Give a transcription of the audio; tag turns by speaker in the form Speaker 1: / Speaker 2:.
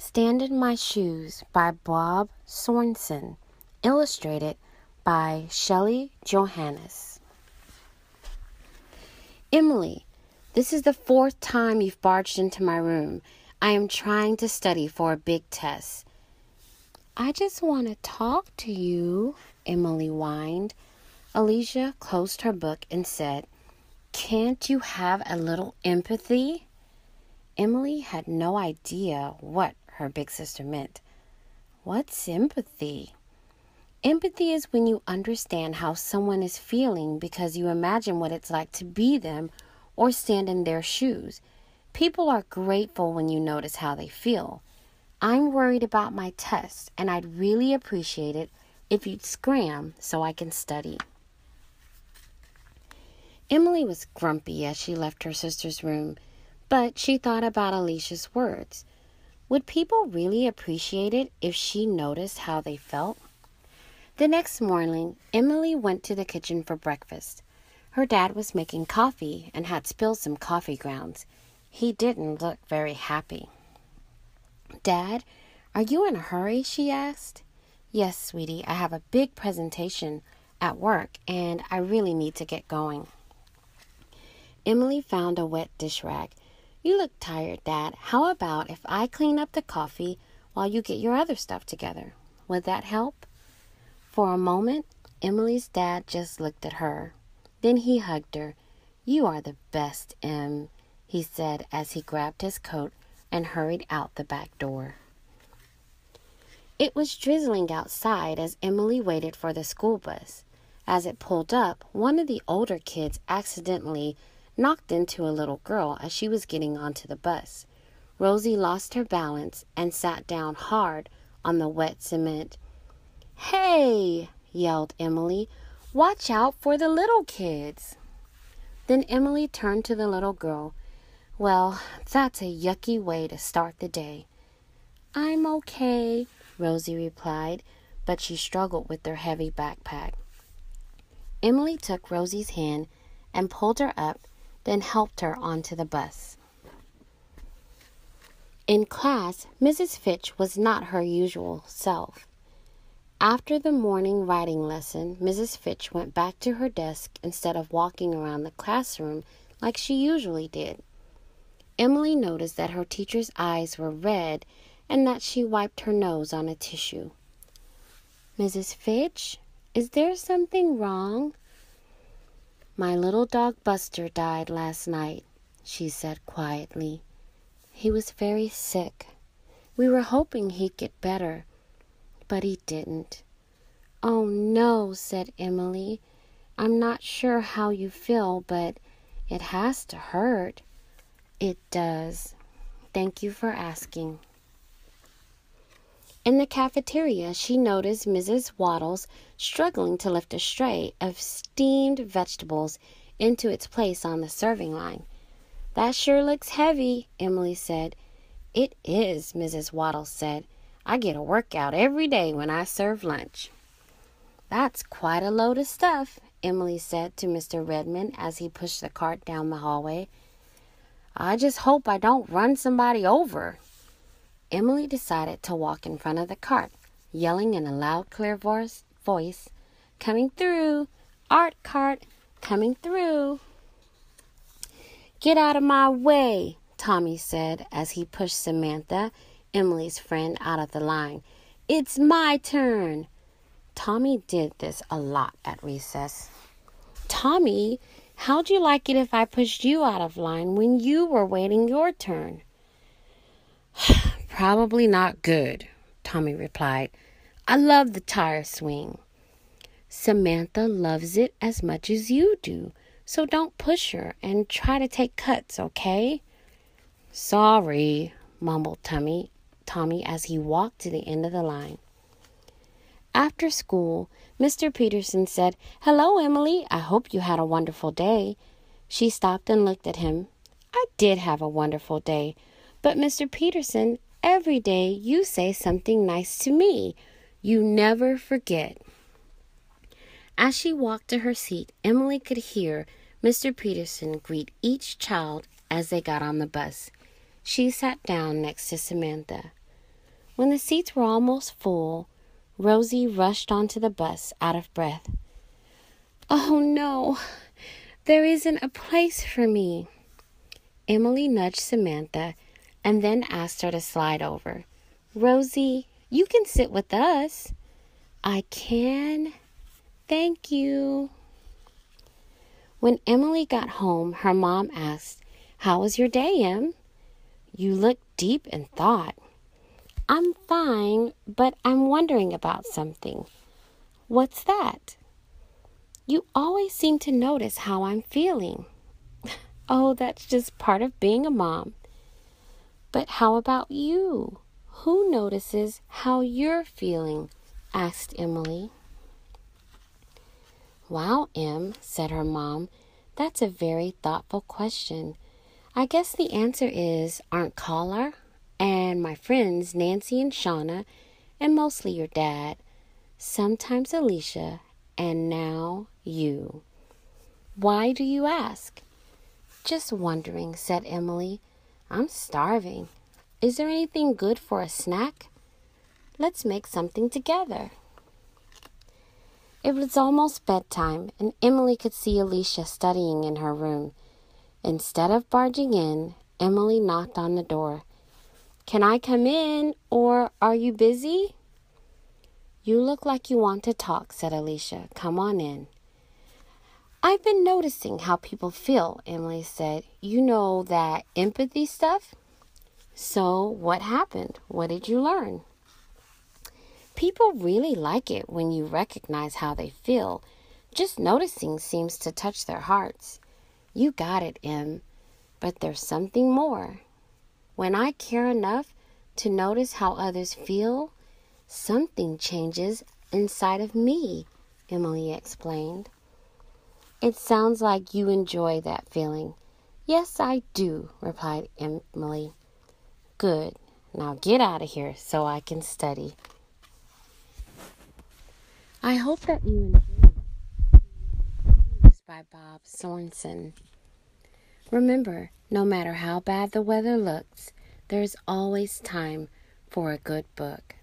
Speaker 1: Stand in My Shoes by Bob Sornson, illustrated by Shelley Johannes. Emily, this is the 4th time you've barged into my room. I am trying to study for a big test. I just want to talk to you, Emily whined. Alicia closed her book and said, "Can't you have a little empathy?" Emily had no idea what her big sister meant. What's empathy? Empathy is when you understand how someone is feeling because you imagine what it's like to be them or stand in their shoes. People are grateful when you notice how they feel. I'm worried about my test, and I'd really appreciate it if you'd scram so I can study. Emily was grumpy as she left her sister's room, but she thought about Alicia's words. Would people really appreciate it if she noticed how they felt? The next morning, Emily went to the kitchen for breakfast. Her dad was making coffee and had spilled some coffee grounds. He didn't look very happy. "Dad, are you in a hurry?" she asked. "Yes, sweetie, I have a big presentation at work and I really need to get going." Emily found a wet dish rag. "You look tired, Dad. How about if I clean up the coffee while you get your other stuff together? Would that help?" For a moment, Emily's dad just looked at her. Then he hugged her. "You are the best, Em," he said as he grabbed his coat and hurried out the back door. It was drizzling outside as Emily waited for the school bus. As it pulled up, one of the older kids accidentally knocked into a little girl as she was getting onto the bus. Rosie lost her balance and sat down hard on the wet cement. "Hey!" yelled Emily. "Watch out for the little kids." Then Emily turned to the little girl. "Well, that's a yucky way to start the day." "I'm okay," Rosie replied, but she struggled with her heavy backpack. Emily took Rosie's hand and pulled her up, then helped her onto the bus. In class, Mrs. Fitch was not her usual self. After the morning writing lesson, Mrs. Fitch went back to her desk instead of walking around the classroom like she usually did. Emily noticed that her teacher's eyes were red and that she wiped her nose on a tissue. "Mrs. Fitch, is there something wrong?" "My little dog Buster died last night," she said quietly. "He was very sick. We were hoping he'd get better, but he didn't." "Oh no," said Emily. "I'm not sure how you feel, but it has to hurt." "It does. Thank you for asking." In the cafeteria, she noticed Mrs. Waddles struggling to lift a tray of steamed vegetables into its place on the serving line. "That sure looks heavy," Emily said. "It is," Mrs. Waddles said. "I get a workout every day when I serve lunch." "That's quite a load of stuff," Emily said to Mr. Redmond as he pushed the cart down the hallway. "I just hope I don't run somebody over." Emily decided to walk in front of the cart, yelling in a loud, clear voice, "Coming through! Art cart! Coming through!" "Get out of my way," Tommy said as he pushed Samantha, Emily's friend, out of the line. "It's my turn." Tommy did this a lot at recess. "Tommy, how'd you like it if I pushed you out of line when you were waiting your turn?" "Probably not good," Tommy replied. "I love the tire swing." "Samantha loves it as much as you do, so don't push her and try to take cuts, okay?" "Sorry," mumbled Tommy as he walked to the end of the line. After school, Mr. Peterson said, "Hello, Emily. I hope you had a wonderful day." She stopped and looked at him. "I did have a wonderful day. But, Mr. Peterson, every day you say something nice to me. You never forget." As she walked to her seat, Emily could hear Mr. Peterson greet each child as they got on the bus. She sat down next to Samantha. When the seats were almost full, Rosie rushed onto the bus, out of breath. "Oh no, there isn't a place for me." Emily nudged Samantha and then asked her to slide over. "Rosie, you can sit with us." "I can? Thank you." When Emily got home, her mom asked, "How was your day, Em? You look deep in thought." "I'm fine, but I'm wondering about something." "What's that?" "You always seem to notice how I'm feeling." "Oh, that's just part of being a mom." "But how about you? Who notices how you're feeling?" asked Emily. "Wow, Em," said her mom, "that's a very thoughtful question. I guess the answer is Aunt Carla and my friends Nancy and Shauna, and mostly your dad, sometimes Alicia, and now you." "Why do you ask?" "Just wondering," said Emily. "I'm starving. Is there anything good for a snack? Let's make something together." It was almost bedtime, and Emily could see Alicia studying in her room. Instead of barging in, Emily knocked on the door. "Can I come in, or are you busy?" "You look like you want to talk," said Alicia. "Come on in." "I've been noticing how people feel," Emily said. "You know, that empathy stuff." "So, what happened? What did you learn?" "People really like it when you recognize how they feel. Just noticing seems to touch their hearts." "You got it, Em. But there's something more. When I care enough to notice how others feel, something changes inside of me," Emily explained. "It sounds like you enjoy that feeling." "Yes, I do," replied Emily. "Good. Now get out of here so I can study." I hope that you enjoyed it. By Bob Sornson. Remember, no matter how bad the weather looks, there's always time for a good book.